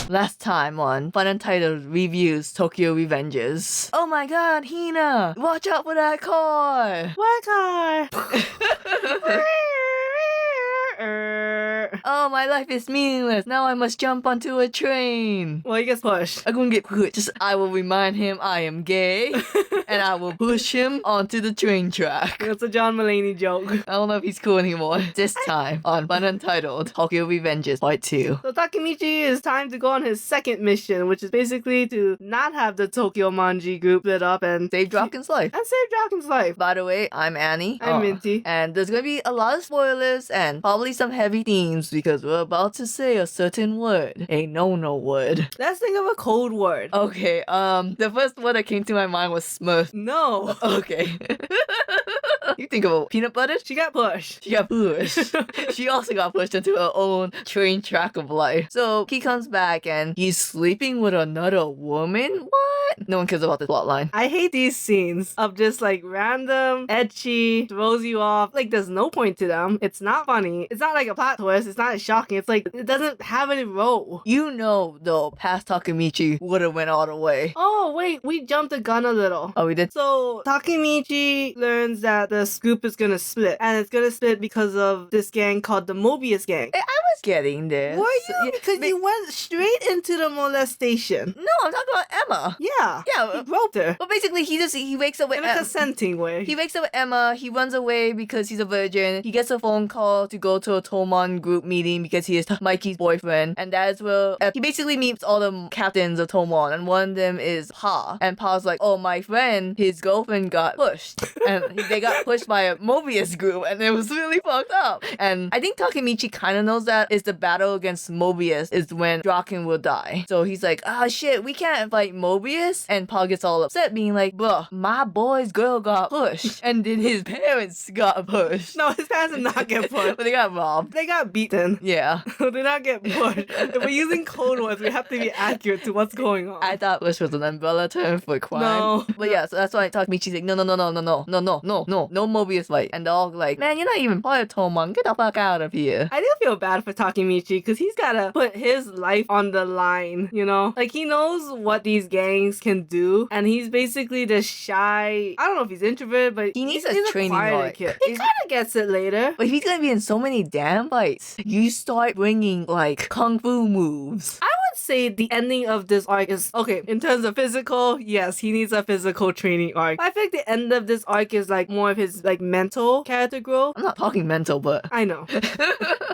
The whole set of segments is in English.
Last time on FunUntitled reviews Tokyo Revengers. Oh my god, Hina! Watch out for that car! What car? Oh, my life is meaningless. Now I must jump onto a train. Well, he gets pushed. I'm gonna get pushed. I will remind him I am gay, and I will push him onto the train track. That's a John Mulaney joke. I don't know if he's cool anymore. This time on FunUntitled Tokyo Revengers Part 2. So Takemichi is time to go on his second mission, which is basically to not have the Tokyo Manji group split up and Save Draken's life. and save Draken's life. By the way, I'm Annie. I'm Minty. And there's gonna be a lot of spoilers and probably some heavy themes because we're about to say a certain word. A no-no word. Let's think of a code word. Okay, the first word that came to my mind was Smurf. No. Okay. You think of peanut butter? She got pushed. She got pushed. She also got pushed into her own train track of life. So he comes back and he's sleeping with another woman? What? No one cares about this plotline. I hate these scenes of just like random, etchy, throws you off. Like there's no point to them. It's not funny. It's not like a plot twist. It's not shocking. It's like it doesn't have any role. You know, though, past Takemichi would have went all the way. Oh wait, we jumped the gun a little. Oh, we did? So Takemichi learns that this group is gonna split, and it's gonna split because of this gang called the Moebius gang. I was getting this. Were you? Because you went straight into the molestation. No, I'm talking about Emma. Yeah. Yeah. He groped her. But basically, he wakes up with In a consenting way. He wakes up with Emma, he runs away because he's a virgin, he gets a phone call to go to a Tomon group meeting because he is Mikey's boyfriend, and that's where he basically meets all the captains of Tomon, and one of them is Pa, and Pa's like, oh, my friend, his girlfriend got pushed, and they got pushed by a Moebius group, and it was really fucked up, and I think Takemichi kind of knows that is the battle against Moebius is when Draken will die, so he's like, ah, shit, we can't fight Moebius, and Pa gets all upset, being like, bruh, my boy's girl got pushed, and then his parents got pushed. No, his parents did not get pushed. But they got robbed. They got beaten. Yeah. They did not get pushed. If we're using code words, we have to be accurate to what's going on. I thought push was an umbrella term for crime. No. But yeah, so that's why Takemichi's like, no, no Moebius fight. And they're all like, man, you're not even part of Tomon. Get the fuck out of here. I do feel bad for Takemichi because he's gotta put his life on the line, you know? Like, he knows what these gangs can do, and he's basically the shy... I don't know if he's introverted, but He needs he's a training quiet arc. kid. He kind of gets it later. But if he's gonna be in so many damn fights, you start bringing, like, kung fu moves. I would say the ending of this arc is... Okay, in terms of physical, yes, he needs a physical training arc. I think the end of this arc is, like, more of his, like, mental character growth. I'm not talking mental, but... I know.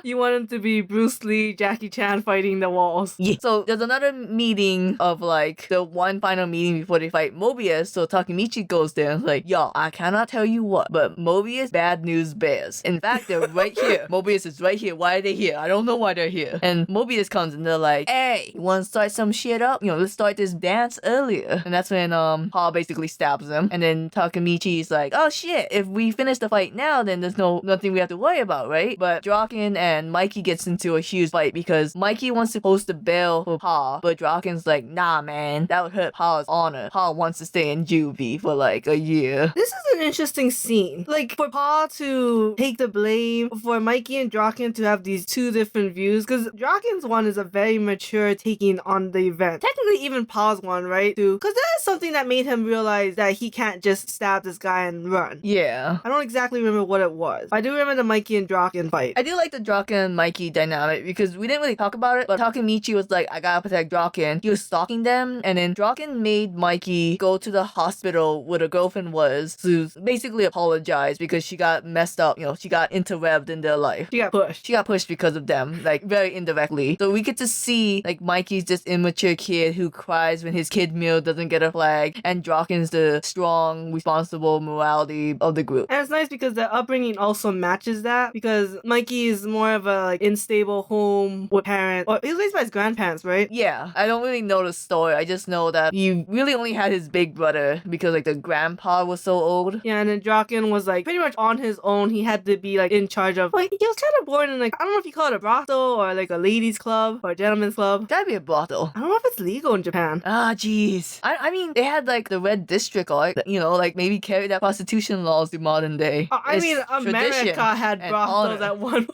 You want him to be Bruce Lee, Jackie Chan fighting the walls. Yeah. So there's another meeting of like the one final meeting before they fight Moebius. So Takemichi goes there and is like, yo, I cannot tell you what, but Moebius bad news bears. In fact, they're right here. Moebius is right here. Why are they here? I don't know why they're here. And Moebius comes and they're like, hey, you want to start some shit up? You know, let's start this dance earlier. And that's when Paul basically stabs him. And then Takemichi's like, oh shit, if we finish the fight now, then there's nothing we have to worry about, right? But Draken and Mikey gets into a huge fight because Mikey wants to post a bail for Pa, but Draken's like, nah, man, that would hurt Pa's honor. Pa wants to stay in juvie for like a year. This is an interesting scene. Like, for Pa to take the blame, for Mikey and Draken to have these two different views, because Draken's one is a very mature taking on the event. Technically, even Pa's one, right? Because that is something that made him realize that he can't just stab this guy and run. Yeah. I don't exactly remember what it was. I do remember the Mikey and Draken fight. I do like the Draken and Mikey dynamic because we didn't really talk about it, but Takemichi was like, I gotta protect Draken. He was stalking them, and then Draken made Mikey go to the hospital where the girlfriend was to basically apologize because she got messed up, you know, she got interwebbed in their life. She got pushed. She got pushed because of them, like very indirectly. So we get to see like Mikey's this immature kid who cries when his kid meal doesn't get a flag, and Draken's the strong, responsible morality of the group. And it's nice because the upbringing also matches that, because Mikey is more of a like unstable home with parents. Or he was raised by his grandparents, right? Yeah, I don't really know the story. I just know that he really only had his big brother because like the grandpa was so old. Yeah, and then Draken was like pretty much on his own. He had to be like in charge of, like, he was kind of born in like, I don't know if you call it a brothel or like a ladies club or a gentleman's club. Gotta be a brothel. I don't know if it's legal in Japan. Ah, jeez. I mean, they had like the Red District, like, you know, like maybe carry that prostitution laws to modern day. I It's mean, tradition America had and brothels honor. at one.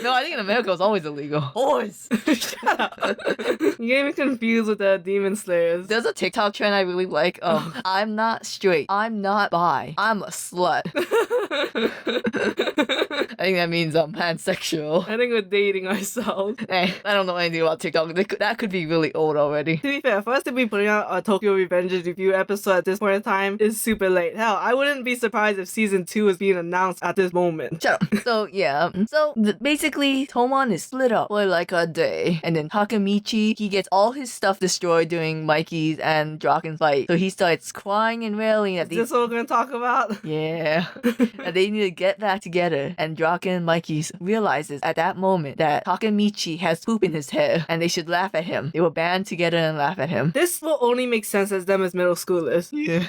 No, I think in America it's always illegal. Horse. Shut up. You get me confused with the Demon Slayers. There's a TikTok trend I really like. I'm not straight. I'm not bi. I'm a slut. I think that means I'm pansexual. I think we're dating ourselves. Hey, I don't know anything about TikTok. That could be really old already. To be fair, for us to be putting out a Tokyo Revengers review episode at this point in time is super late. Hell, I wouldn't be surprised if season 2 is being announced at this moment. Shut up. So, yeah. So, basically, Tomon is split up for like a day. And then Takemichi, he gets all his stuff destroyed during Mikey's and Draken's fight. So he starts crying and railing at Is this what we're gonna talk about? Yeah. And they need to get back together. And Draken and Mikey realizes at that moment that Takemichi has poop in his hair and they should laugh at him. They will band together and laugh at him. This will only make sense as them as middle schoolers. Yeah.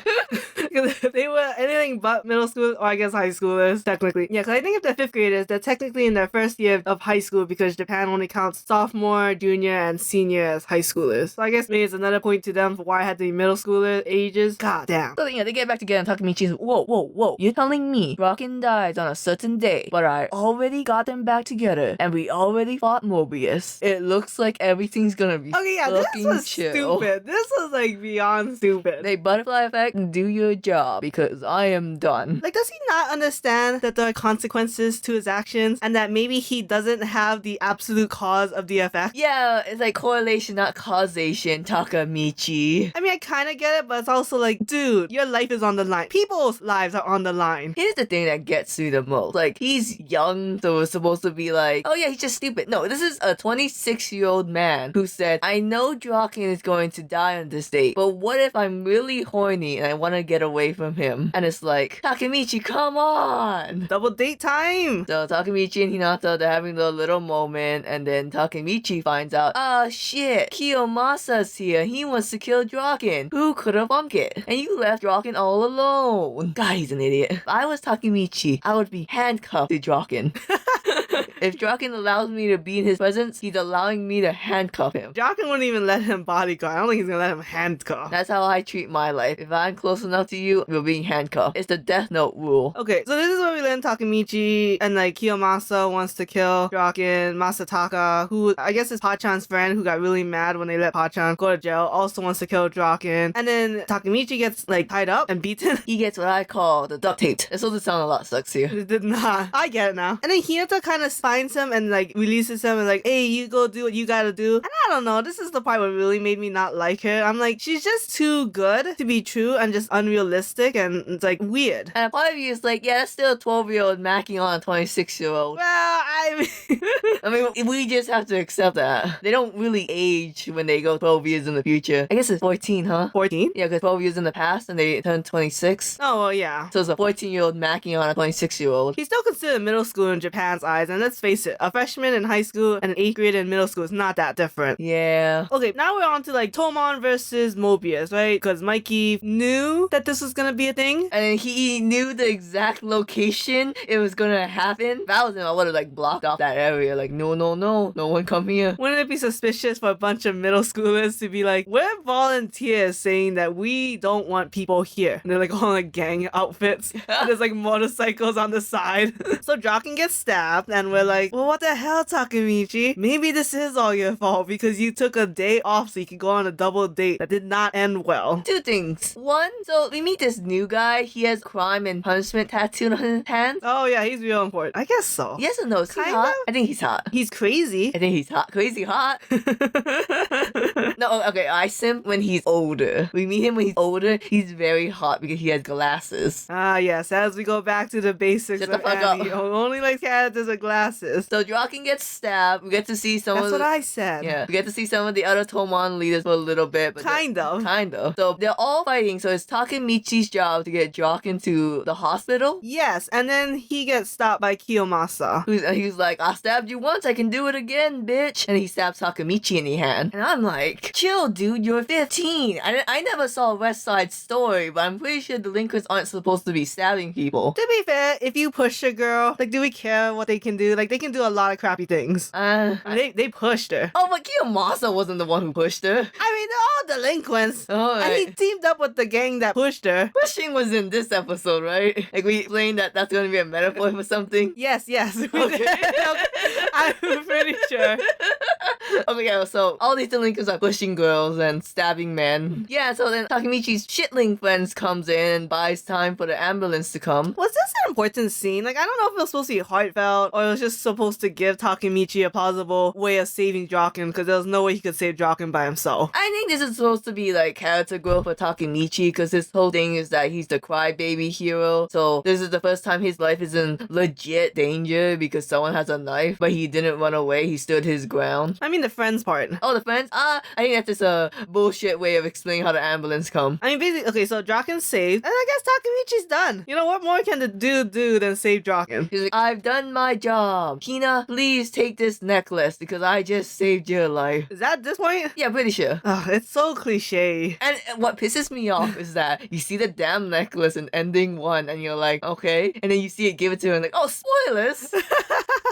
Because if they were anything but middle school, or I guess high schoolers, technically. Yeah, because I think if they're 5th graders, they're technically in their first year of high school because Japan only counts sophomore, junior, and senior as high schoolers. So I guess maybe it's another point to them for why I had to be middle schooler ages. God damn. So yeah, they get back together and Takemichi's, whoa. You're telling me Draken dies on a certain day, but I already got them back together and we already fought Moebius. It looks like everything's gonna be Okay, yeah, this fucking was chill. stupid. This was like beyond stupid. They butterfly effect and do your job because I am done. Like, does he not understand that there are consequences to his actions and that maybe he doesn't have the absolute cause of the effect? Yeah, it's like correlation, not causation, Takemichi. I mean, I kind of get it, but it's also like, dude, your life is on the line. People's lives are on the line. Here's the thing that gets you the most. Like, he's young, so it's supposed to be like, oh yeah, he's just stupid. No, this is a 26-year-old man who said, I know Draken is going to die on this date, but what if I'm really horny and I want to get away from him? And it's like, Takemichi, come on! Double date time! So Takemichi and Hinata, they're having a little moment, and then Takemichi finds out, oh shit, Kiyomasa's here. He wants to kill Draken. Who could have thunk it? And you left Draken all alone. God, he's an idiot. If I was Takemichi, I would be handcuffed to Draken. If Draken allows me to be in his presence, he's allowing me to handcuff him. Draken wouldn't even let him bodyguard. I don't think he's gonna let him handcuff. That's how I treat my life. If I'm close enough to you, we're being handcuffed. It's the Death Note rule. Okay, so this is where we learn Takemichi and like Kiyomasa wants to kill Draken. Masataka, who I guess is Pachan's friend who got really mad when they let Pachan go to jail, also wants to kill Draken. And then Takemichi gets like tied up and beaten. He gets what I call the duct taped. It's supposed to sound a lot sexier. It did not. I get it now. And then Hinata kind of finds him and like releases him and like, hey, you go do what you gotta do. And I don't know, this is the part where it really made me not like her. I'm like, she's just too good to be true and just unrealistic and it's like weird. And a part of you is like, yeah, that's still a 12-year-old macking on a 26-year-old. Well, I mean... I mean, we just have to accept that. They don't really age when they go 12 years in the future. I guess it's 14, huh? 14? Yeah, because 12 years in the past and they turn 26. Oh, well, yeah. So it's a 14-year-old macking on a 26-year-old. He's still considered middle school in Japan's eyes, and let's face it, a freshman in high school and an 8th grader in middle school is not that different. Yeah. Okay, now we're on to like Tomon versus Moebius, right? Because Mikey knew that this was gonna be a thing. And he knew the exact location it was gonna happen. If I was him, I would have like blocked off that area. Like, no one come here. Wouldn't it be suspicious for a bunch of middle schoolers to be like, we're volunteers saying that we don't want people here? And they're like all like gang outfits. And there's like motorcycles on the side. So Draken gets stabbed and we're like, well, what the hell, Takemichi? Maybe this is all your fault because you took a day off so you could go on a double date that did not end well. Two things. One, so we meet this new guy. He has crime and punishment tattooed on his hands. Oh yeah, he's real important. I guess so. Yes or no? Is he Kind hot? of. I think he's hot. He's crazy. I think he's hot. Crazy hot. No, okay, I simp when he's older. We meet him when he's older. He's very hot because he has glasses. Ah, yes. As we go back to the basics Shut the of fuck Annie, up. only like characters with glasses. So Draken gets stabbed. We get to see some That's of what the... I said. Yeah, we get to see some of the other Tomon leaders for a little bit. But Kind of. Kind of. So they're all fighting, so it's Takemichi's job to get Draken to the hospital. Yes, and then he gets stopped by Kiyomasa. He's like, I stabbed you once, I can do it again, bitch. And he stabs Takemichi in the hand. And I'm like, chill, dude, you're 15. I never saw West Side Story, but I'm pretty sure delinquents aren't supposed to be stabbing people. To be fair, if you push a girl, like, do we care what they can do? Like, they can do a lot of crappy things. They pushed her. Oh, but Kiyomasa wasn't the one who pushed her. I mean, they're all delinquents. Oh, And he teamed up with the gang that pushed her. pushing was in this episode, right? Like we explained that that's gonna be a metaphor for something. Yes. Okay. I'm pretty sure. Okay, yeah, so all these delinquents are pushing girls and stabbing men. Yeah, so then Takemichi's shitling friends comes in and buys time for the ambulance to come. Was this an important scene? Like, I don't know if it was supposed to be heartfelt or it was just supposed to give Takemichi a plausible way of saving Draken because there was no way he could save Draken by himself. I think this is supposed to be like character growth for Takemichi because his whole thing is that he's the crybaby hero. So this is the first time his life is in legit danger because someone has a knife, but he didn't run away. He stood his ground. I mean, the friends part. Oh, the friends? I think that's just a bullshit way of explaining how the ambulance come. I mean, basically, okay, so Draken's saved, and I guess Takemichi's done. You know, what more can the dude do than save Draken? He's like, I've done my job. Hina, please take this necklace because I just saved your life. Is that at this point? Yeah, pretty sure. Ugh, it's so cliche. And what pisses me off is that you see the damn necklace in ending 1 and you're like, okay. And then you see it give it to him and like, oh, spoilers.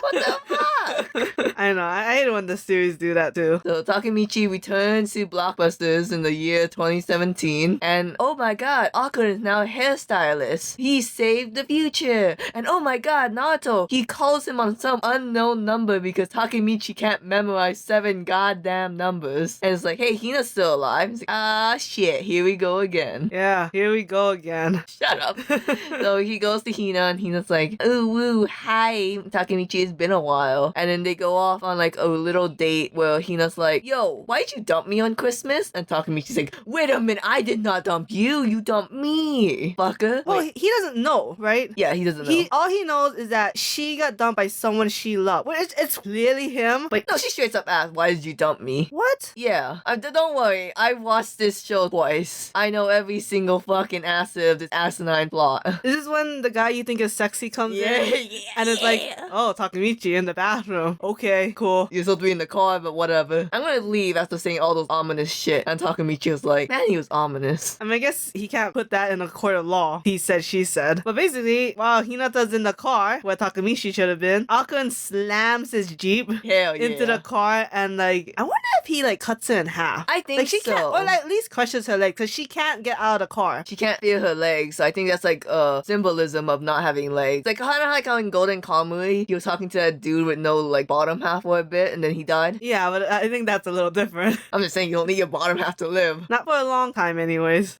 What the fuck? I know, I hate when the series do that too. So Takemichi returns to Blockbusters in the year 2017 and oh my god, Akun is now a hairstylist. He saved the future. And oh my god, Naruto, he calls him on some unknown number because Takemichi can't memorize 7 goddamn numbers. And it's like, hey, Hina's still alive. He's like, ah shit, here we go again. Yeah, here we go again. Shut up. So he goes to Hina and Hina's like, ooh woo, hi Takemichi, it's been a while. And then they go off on like a little date where Hina's like, yo, why'd you dump me on Christmas? And Takemichi's like, wait a minute, I did not dump you, you dumped me, fucker. Well, Wait. he doesn't know, right? Yeah, he doesn't know. All he knows is that she got dumped by someone she loved. Well, it's clearly him. But No, she straight up asked, why did you dump me? what? Yeah, don't worry, I watched this show twice. I know every single fucking asset of this asinine plot. This is when the guy you think is sexy comes in. And it's like, oh, Takemichi in the bathroom. Okay, cool. You're supposed to be in the car, but whatever. I'm gonna leave after saying all those ominous shit. And Takemichi was like, man, he was ominous. I mean, I guess he can't put that in a court of law. He said, she said. But basically, while Hinata's in the car, where Takemichi should have been, Akun slams his Jeep Hell yeah. into the car and like, I wonder if he like cuts it in half. I think Like she so. can't, or like at least crushes her leg because she can't get out of the car. She can't feel her legs, so I think that's like symbolism of not having legs. Like kind of like how in Golden Kamuy, he was talking to that dude with no like bottom half for a bit, and then he died. Yeah, but I think that's a little different. I'm just saying you don't need your bottom half to live. Not for a long time, anyways.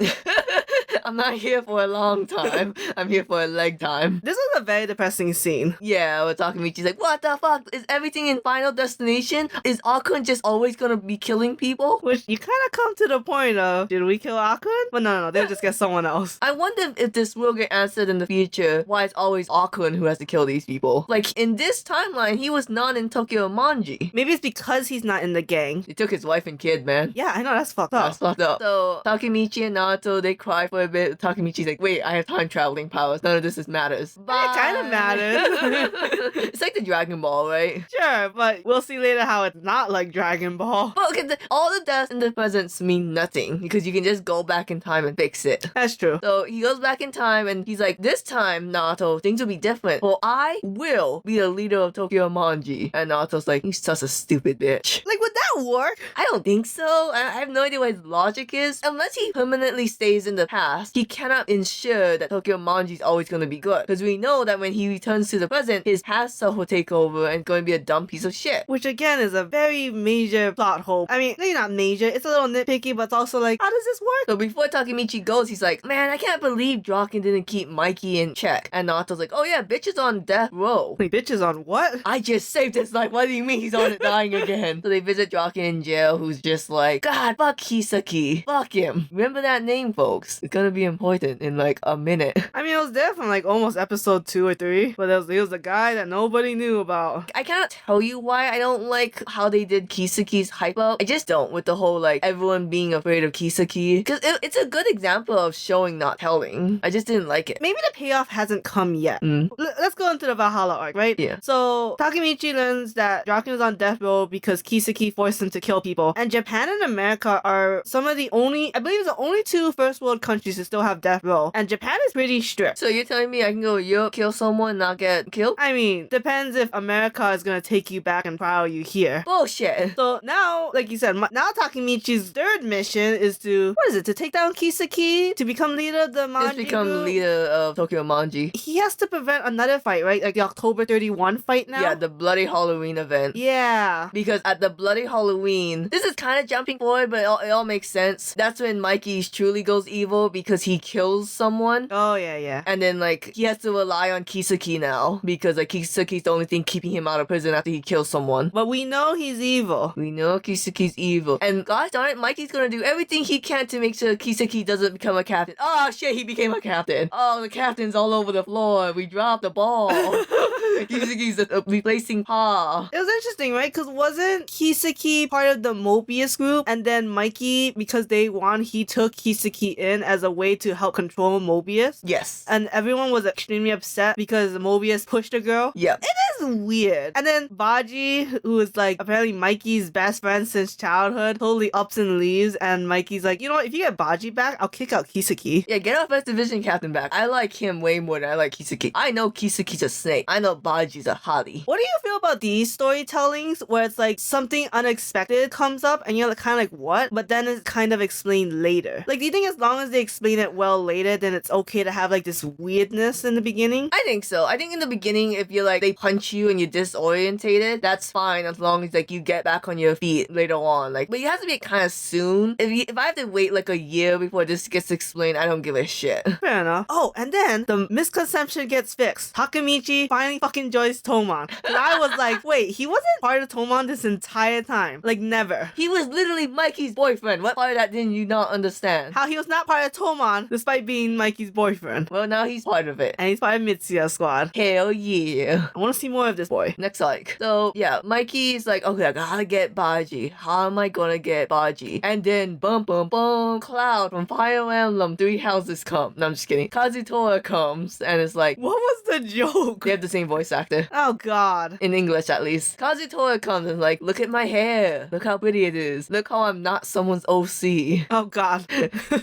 I'm not here for a long time. I'm here for a leg time. This was a very depressing scene. Yeah, we're talking Michi's like, what the fuck? Is everything in Final Destination? Is Akun just always gonna be killing people? Which you kind of come to the point of, did we kill Akun? But no, they'll just get someone else. I wonder if this will get answered in the future, why it's always Akun who has to kill these people. Like, in this timeline, he was not in Tokyo Manji. Maybe it's because he's not in the gang. They took his wife and kid, man. Yeah, I know, that's fucked up. That's fucked up. So, Takemichi and Naruto, they cry for a bit. Takemichi's like, wait, I have time traveling powers. None of this matters. Bye. It kind of matters. It's like the Dragon Ball, right? Sure, but we'll see later how it's not like Dragon Ball. But okay, all the deaths in the presents mean nothing because you can just go back in time and fix it. That's true. So he goes back in time and he's like, this time, Naruto, things will be different. For I will be the leader of Tokyo Manji. And Naruto's like, he's such a stupid bitch. Like, would that work? I don't think so. I have no idea what his logic is. Unless he permanently stays in the past, he cannot ensure that Tokyo Manji is always going to be good. Because we know that when he returns to the present, his past self will take over and going to be a dumb piece of shit. Which again is a very major plot hole. I mean, maybe not major, it's a little nitpicky, but it's also like, how does this work? So before Takemichi goes, he's like, man, I can't believe Draken didn't keep Mikey in check. And Naruto's like, oh yeah, bitch is on death row. Wait, bitches on what? I just saved his life. What do you mean he's on it dying again? So they visit Draken in jail, who's just like, God, fuck Kisaki. Fuck him. Remember that name, folks. It's gonna be important in like a minute. I mean, it was there from like almost episode 2 or 3, but he was a guy that nobody knew about. I cannot tell you why I don't like how they did Kisaki's hype up. I just don't with the whole like everyone being afraid of Kisaki. Because it's a good example of showing not telling. I just didn't like it. Maybe the payoff hasn't come yet. Let's go into the Valhalla arc, right? Yeah. So Takemichi learns that Draken is on death row because Kisaki forced him to kill people. And Japan and America are some of the only, I believe it's the only 2 first world countries should still have death row. And Japan is pretty strict. So you're telling me I can go to Europe, kill someone, not get killed? I mean, depends if America is gonna take you back and trial you here. Bullshit. So now, like you said, now Takemichi's third mission is to, what is it, to take down Kisaki, to become leader of the Manji Just become group? leader of Tokyo Manji. He has to prevent another fight, right? Like the October 31 fight now? Yeah, the Bloody Halloween event. Yeah. Because at the Bloody Halloween, this is kind of jumping forward, but it all makes sense. That's when Mikey truly goes evil because he kills someone. Oh, yeah. And then, like, he has to rely on Kisaki now because, like, Kisaki's the only thing keeping him out of prison after he kills someone. But we know he's evil. We know Kisaki's evil. And gosh darn it, Mikey's gonna do everything he can to make sure Kisaki doesn't become a captain. Oh shit, he became a captain. Oh, the captain's all over the floor. We dropped the ball. Kisaki's replacing Pa. It was interesting, right? Because wasn't Kisaki part of the Moebius group? And then Mikey, because they won, he took Kisaki in as a way to help control Moebius. Yes. And everyone was extremely upset because Moebius pushed the girl. Yep. It is weird. And then Baji, who is like apparently Mikey's best friend since childhood, totally ups and leaves. And Mikey's like, you know what? If you get Baji back, I'll kick out Kisaki. Yeah, get our first division captain back. I like him way more than I like Kisaki. I know Kisaki's a snake. I know Baji's a hottie. What do you feel about these storytellings where it's like something unexpected comes up and you're like, kind of like, what? But then it's kind of explained later. Like, do you think as long as they explain it well later, then it's okay to have like this weirdness in the beginning? I think so. I think in the beginning, if you're like, they punch you and you're disorientated, that's fine as long as like you get back on your feet later on. Like, but you have to be kind of soon. If I have to wait like a year before this gets explained, I don't give a shit. Fair enough. Oh, and then the misconception gets fixed. Takemichi finally fucking joins Toman. And I was like, wait, he wasn't part of Toman this entire time. Like, never. He was literally Mikey's boyfriend. What part of that didn't you not understand? How he was not part of Toman despite being Mikey's boyfriend. Well, now he's part of it. And he's part of Mitsuya squad. Hell yeah. I want to see more of this boy. Next arc. So, yeah, Mikey's like, okay, I gotta get Baji. How am I gonna get Baji? And then, bum, bum, bum, Cloud from Fire Emblem 3 Houses come. No, I'm just kidding. Kazutora comes, and it's like, What was the joke? they have the same voice actor. Oh, God. In English, at least. Kazutora comes and is like, look at my hair. Look how pretty it is. Look how I'm not someone's OC. Oh, God.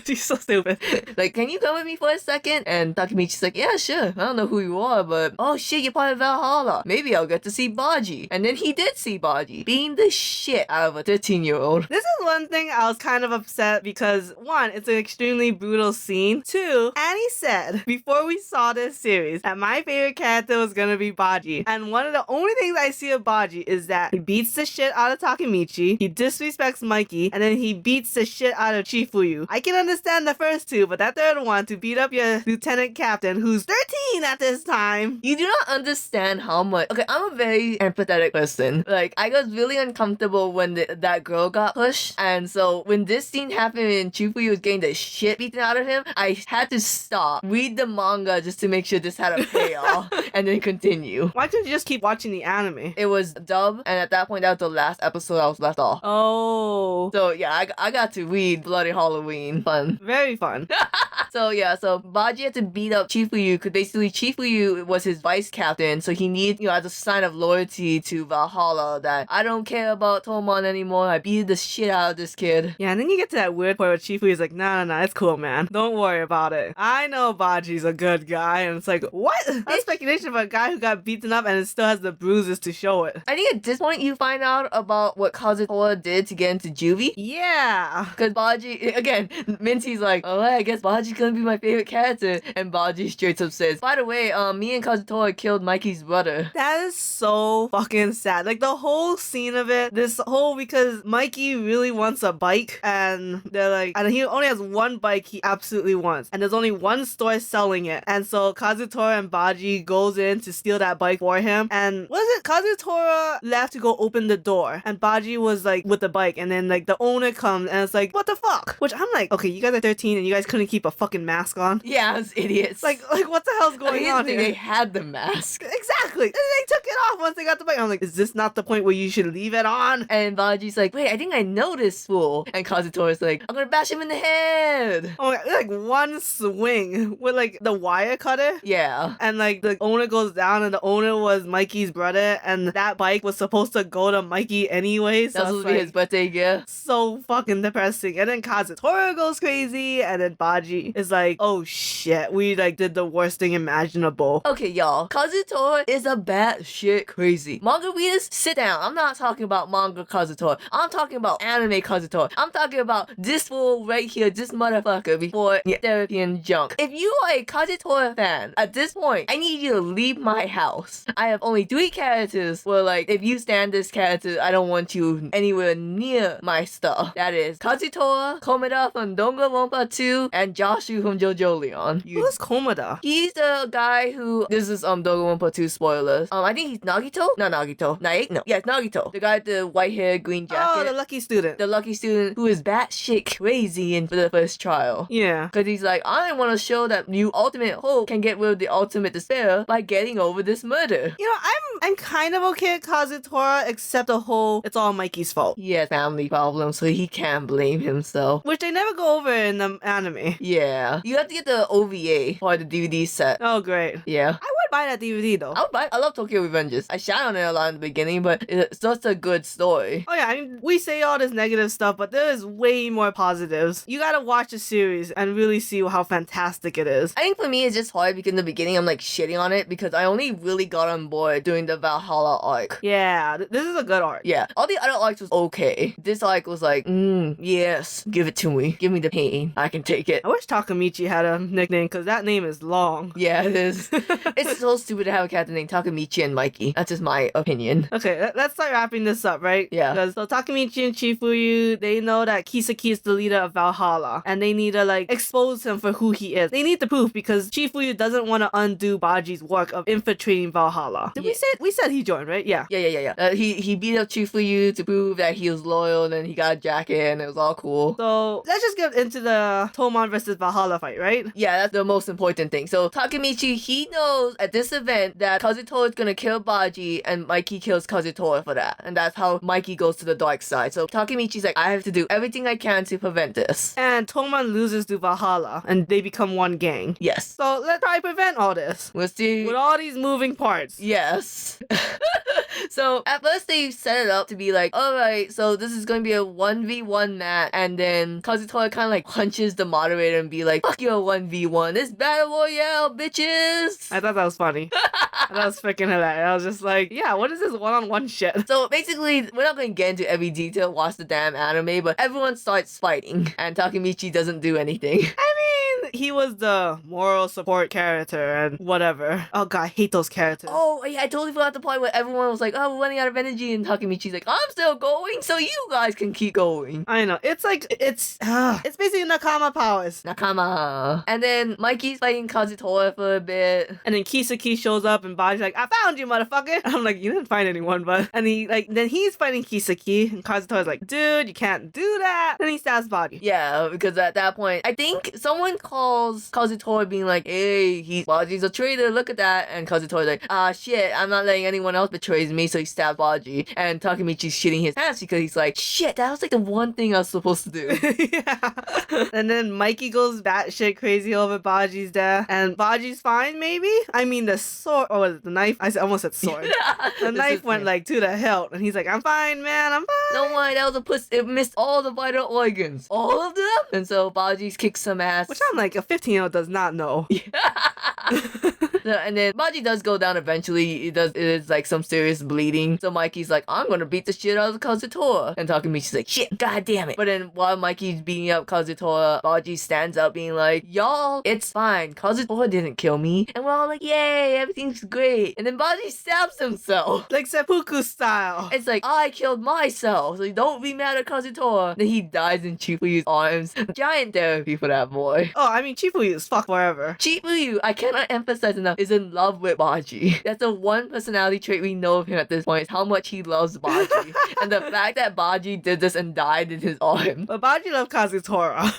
She's so stupid. Like, can you come with me for a second? And Takemichi's like, yeah, sure. I don't know who you are, but oh shit, you're part of Valhalla. Maybe I'll get to see Baji. And then he did see Baji, being the shit out of a 13-year-old. This is one thing I was kind of upset because, one, it's an extremely brutal scene. Two, Annie said before we saw this series that my favorite character was gonna be Baji. And one of the only things I see of Baji is that he beats the shit out of Takemichi, he disrespects Mikey, and then he beats the shit out of Chifuyu. I can understand the first two, but that third one, to beat up your lieutenant captain who's 13 at this time. You do not understand how much. Okay, I'm a very empathetic person. Like, I was really uncomfortable when that girl got pushed. And so when this scene happened and Chifuyu was getting the shit beaten out of him, I had to stop, read the manga just to make sure this had a payoff, and then continue. Why couldn't you just keep watching the anime? It was dub, and at that point, that was the last episode I was left off. Oh. So yeah, I got to read Bloody Halloween. Fun. Very fun. So yeah, so Baji had to beat up Chifuyu because basically Chifuyu was his vice captain, so he needed, as a sign of loyalty to Valhalla, that I don't care about Toman anymore. I beat the shit out of this kid. Yeah, and then you get to that weird point where Chifuyu's like, nah, it's cool, man. Don't worry about it. I know Baji's a good guy. And it's like, what? That's speculation for a guy who got beaten up and still has the bruises to show it. I think at this point you find out about what Kazutora did to get into juvie. Yeah. Because Baji, again, Minty's like, oh, I guess Baji's gonna be my favorite character. And Baji straight up says, by the way, me and Kazutora killed Mikey's brother. That is so fucking sad. Like, the whole scene of it, because Mikey really wants a bike, and they're like, and he only has one bike he absolutely wants, and there's only one store selling it. And so Kazutora and Baji goes in to steal that bike for him. And was it Kazutora left to go open the door, and Baji was like with the bike, and then like the owner comes and it's like, what the fuck? Which I'm like, okay, you guys are 13 and you guys couldn't keep a fucking mask on. Yeah, it's idiots. Like what the hell's going on here? They had the mask. Exactly. they took it off once they got the bike. I'm like, is this not the point where you should leave it on? And Baji's like, wait, I think I know this fool. And Kazuto's like, I'm gonna bash him in the head. Oh my god, like one swing with like the wire cutter. Yeah. And like the owner goes down, and the owner was Mikey's brother, and that bike was supposed to go to Mikey anyway. So That was supposed to be his birthday gift. so fucking depressing. And then Kazutora goes crazy, and then Baji is like, oh shit, we like did the worst thing imaginable. Okay, y'all. Kazutora is a bad shit crazy. Manga readers, sit down. I'm not talking about manga Kazutora. I'm talking about anime Kazutora. I'm talking about this fool right here, this motherfucker before therapy and junk. If you are a Kazutora fan, at this point, I need you to leave my house. I have only 3 characters where, like, if you stand this character, I don't want you anywhere near my stuff. That is Kazutora, Komeda from Danganronpa 2, and Joshu from JoJo Leon. Who's Komeda? He's the guy who, this is Danganronpa 2 spoilers. I think he's Nagito? Not Nagito. No. Yeah, it's Nagito. The guy with the white hair, green jacket. Oh, the lucky student. The lucky student who is batshit crazy in the first trial. Yeah. Because he's like, I want to show that you ultimate hope can get rid of the ultimate despair by getting over this murder. You know, I'm kind of okay with Kazutora, except the whole it's all Mikey's fault. He has family problems, so he can't blame himself. Which they never go over in the anime. Yeah. You have to get the OVA for the DVD set. Oh, great. Yeah. I would buy that DVD though. I love Tokyo Revengers. I shat on it a lot in the beginning, but it's such a good story. Oh yeah, I mean, we say all this negative stuff, but there is way more positives. You gotta watch the series and really see how fantastic it is. I think for me it's just hard because in the beginning I'm like shitting on it because I only really got on board during the Valhalla arc. Yeah, this is a good arc. Yeah, all the other arcs was okay. This arc was like, yes, give it to me. Give me the pain. I can take it. I wish Takamichi had a nickname because that name is long. Yeah, it is. It's so stupid to have a character named Takamichi and Mikey. That's just my opinion. Okay, let's start wrapping this up, right? Yeah. Because so Takamichi and Chifuyu, they know that Kisaki is the leader of Valhalla, and they need to like expose him for who he is. They need the proof because Chifuyu doesn't want to undo Baji's work of infiltrating Valhalla. Did we said he joined, right? Yeah. Yeah. He beat up Chifuyu to prove that he was loyal, and then he got a jacket, and it was all cool. So let's just get into the Tomon versus Valhalla fight, right? Yeah, that's the most important thing. So Takamichi, he knows at this event that Kazutora is gonna kill Baji, and Mikey kills Kazutora for that. And that's how Mikey goes to the dark side. So Takamichi's like, I have to do everything I can to prevent this. And Tomon loses to Valhalla, and they become one gang. Yes. So let's try to prevent all this. We'll see. With all these moving parts. Yes. So at first they set it up to be like, alright, so this is going to be a 1v1 match, and then Kazutora kind of like punches the moderator and be like, fuck your 1v1, it's Battle Royale, bitches! I thought that was funny. That was freaking hilarious. I was just like, yeah, what is this one-on-one shit? So basically, we're not going to get into every detail, watch the damn anime, but everyone starts fighting, and Takamichi doesn't do anything. I mean, he was the moral support character and whatever. Oh god, I hate those characters. Oh, yeah, I totally forgot the part where everyone was like, oh, we're running out of energy, and Takamichi's like, I'm still going, so you guys can keep going. I know. It's like, it's basically Nakama powers. Nakama. And then Mikey's fighting Kazutora for a bit. And then Kisaki shows up and Baji's like, I found you, motherfucker. I'm like, you didn't find anyone, but... And he, like, then he's fighting Kisaki, and Kazutora's like, dude, you can't do that. Then he stabs Baji. Yeah, because at that point, I think someone calls Kazutora being like, hey, Baji's a traitor, look at that. And Kazutora's like, ah, shit, I'm not letting anyone else betray me, so he stabs Baji. And Takamichi's shitting his pants because he's like, shit, that was like the one thing I was supposed to do. Yeah. And then Mikey goes batshit crazy over Baji's death. And Baji's fine, maybe? I mean, the sword, or the knife, I almost said sword. The knife went like to the hilt. And he's like, I'm fine, man, I'm fine. Don't worry, that was a puss. It missed all the vital organs. All of them? And so Baji's kicks some ass. Which I'm like, a 15-year-old does not know. And then Baji does go down eventually. It is like some serious bleeding. So Mikey's like, I'm gonna beat the shit out of Kazutora. And Takamichi's like, shit, god damn it. But then while Mikey's beating up Kazutora, Baji stands up being like, y'all, it's fine. Kazutora didn't kill me. And we're all like, yay, everything's great. And then Baji stabs himself. Like seppuku style. It's like, I killed myself, so don't be mad at Kazutora. Then he dies in Chifuyu's arms. Giant therapy for that boy. Oh, I mean, Chifuyu is fuck forever. Chifuyu, I cannot emphasize enough, is in love with Baji. That's the one personality trait we know of him at this point, is how much he loves Baji. And the fact that Baji did this and died in his arms. But Baji loves Kazutora.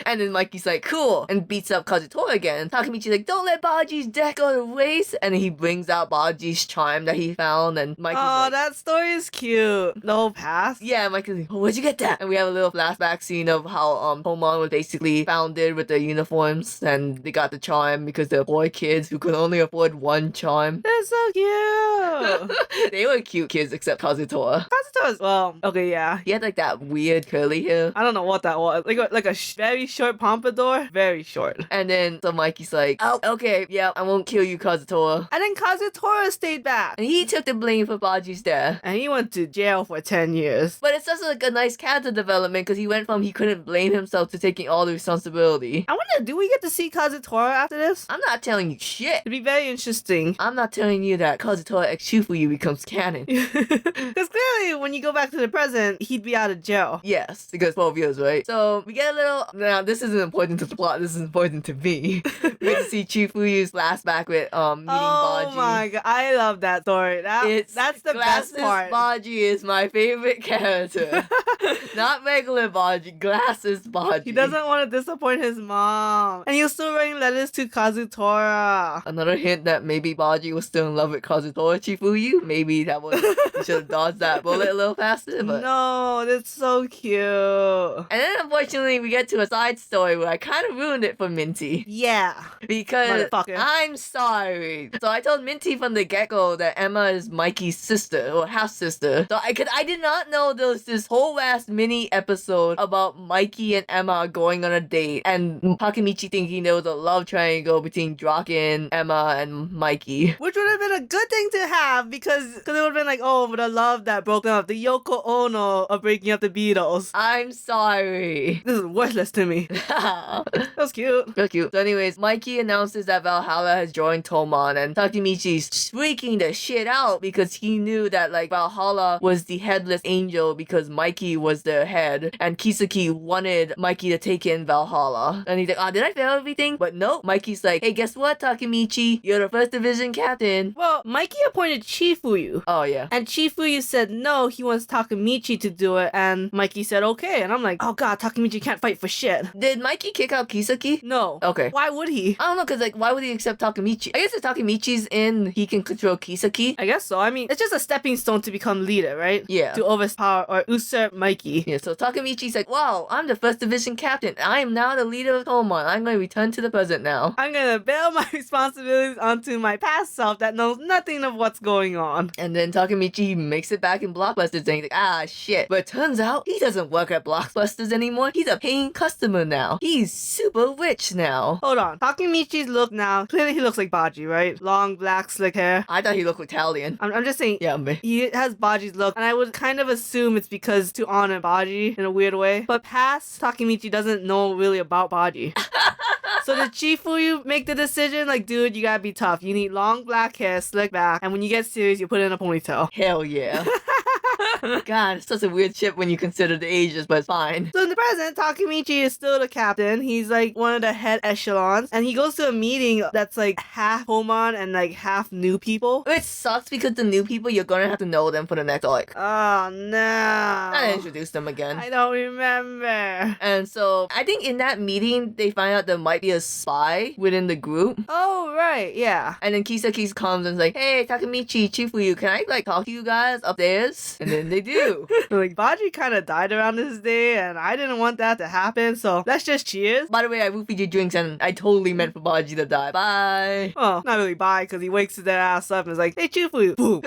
And then Mikey's like, cool, and beats up Kazutora again. Takemichi's like, don't let Baji's deck go to waste. And then he brings out Baji's charm that he found, and Mikey's Oh, like, that story is cute. The whole past. yeah, Mikey's like, oh, where'd you get that? And we have a little flashback scene of how Homon was basically founded with their uniforms, and they got the charm because they're boy kids who could only afford one charm. They're so cute. They were cute kids except Kazutora. Kazuto's, well, okay, yeah. He had like that weird curly hair. I don't know what that was. Like a very short pompadour. Very short. And then so Mikey's like, oh, okay, yeah, I won't kill you, Kazutora. And then Kazutora stayed back. And he took the blame for Baji's death. And he went to jail for 10 years. But it's also like a nice character development because he went from he couldn't blame himself to taking all the responsibility. I wonder, do we get to see Kazutora after this? I'm not telling you shit. It'd be very interesting. I'm not telling you that Kazutora X Shufuyu becomes canon. Because clearly, when you go back to the present, he'd be out of jail. Yes, because 12 years, right? So we get a little. Now, this isn't important to the plot. This is important to me. We get to see Chifuyu's flashback with meeting Baji. Oh my god, I love that story. That's the best part. Baji is my favorite character. Not regular Baji, Glasses Baji. He doesn't want to disappoint his mom. And he was still writing letters to Kazutora. Another hint that maybe Baji was still in love with Kazutora Chifuyu. Maybe that was you should have dodged that bullet a little faster. But no, that's so cute. And then unfortunately we get to a side story where I kind of ruined it for Minty. Yeah. Because Motherfucker. I'm sorry. So I told Minty from the get-go that Emma is Mikey's sister or half-sister. So I did not know there was this whole ass mini episode about Mikey and Emma going on a date and Takemichi thinking there was a love triangle between Draken, Emma, and Mikey. Which would have been a good thing to have because it would have been like, oh, but the love that broke them up. The Yoko Ono of breaking up the Beatles. I'm sorry. This is worthless to me. That was cute. So cute. So anyways, Mikey announces that Valhalla has joined Tomon and Takemichi's freaking the shit out because he knew that like Valhalla was the headless angel because Mikey was their head and Kisaki wanted Mikey to take in Valhalla. And he's like, did I fail everything? But nope. Mikey's like, hey, guess what, Takemichi? You're the first division captain. Well, Mikey appointed Chifuyu. Oh, yeah. And Chifuyu said no, he wants Takemichi to do it. And Mikey said okay. And I'm like, oh god, Takemichi can't fight for shit. Did Mikey kick out Kisaki? No. Okay. Why would he? I don't know, because like, why would he accept Takemichi? I guess if Takemichi's in, he can control Kisaki. I guess so. I mean, it's just a stepping stone to become leader, right? Yeah. To overpower or usurp Mikey. Yeah, so Takemichi's like, wow, I'm the first division captain. I am now the leader of Tomon. I'm going to return to the present now. I'm gonna bail my responsibilities onto my past self that knows nothing of what's going on. And then Takemichi makes it back in Blockbusters and he's like, shit. But it turns out he doesn't work at Blockbusters anymore. He's a paying customer now. He's super rich now. Hold on. Takemichi's look now, clearly he looks like Baji, right? Long, black, slick hair. I thought he looked Italian. I'm just saying, Yeah, man. he has Baji's look, and I would kind of assume it's because to honor Baji in a weird way. But past Takemichi doesn't know really about Baji. So did Chifuyu make the decision? Like, dude, you gotta be tough. You need long black hair, slick back, and when you get serious, you put it in a ponytail. Hell yeah. God, it's such a weird ship when you consider the ages, but it's fine. So in the present, Takemichi is still the captain. He's like one of the head echelons. And he goes to a meeting that's like half Homon and like half new people. It sucks because the new people, you're gonna have to know them for the next arc. Oh no. I introduce them again. I don't remember. And so I think in that meeting, they find out there might be a spy within the group. Oh, right, yeah. And then Kisaki comes and is like, hey, Takemichi, Chifuyu, can I like talk to you guys upstairs? And then they do. Like, Baji kind of died around this day, and I didn't want that to happen, so let's just cheers. By the way, I roofied your drinks and I totally meant for Baji to die. Bye. Oh, not really bye, because he wakes their ass up and is like, hey, Chifuyu. Boom.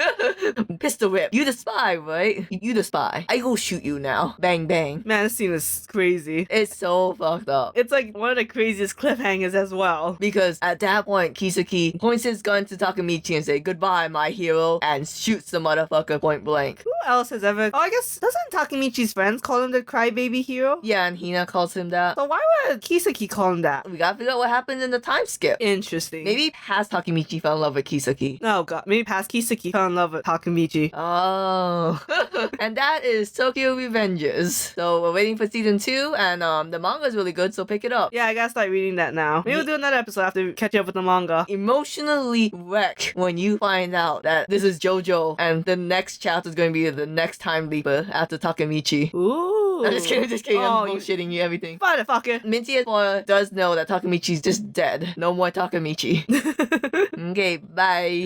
Pistol whip. You the spy, right? You the spy. I go shoot you now. Bang, bang. Man, this scene is crazy. It's so fucked up. It's like one of the craziest cliffhangers as well. Because at that point, Kisaki points his gun to Takemichi and say, goodbye, my hero, and shoots the motherfucker point blank. Who else has ever... Oh, I guess, doesn't Takemichi's friends call him the crybaby hero? Yeah, and Hina calls him that. So why would Kisaki call him that? We gotta figure out what happened in the time skip. Interesting. Maybe past Takemichi fell in love with Kisaki. Oh god, maybe past Kisaki fell in love with Takemichi. Oh. And that is Tokyo Revengers. So we're waiting for season 2, and the manga is really good, so pick it up. Yeah, I gotta start reading that now. Maybe we'll do another episode after we catch up with the manga. Emotionally wreck when you find out that this is JoJo and the next chapter is going to be the next time leaper after Takemichi. Ooh. Ooh. I'm just kidding, Oh, I'm bullshitting you everything. Motherfucker. Minty does know that Takamichi's just dead. No more Takamichi. Okay, bye.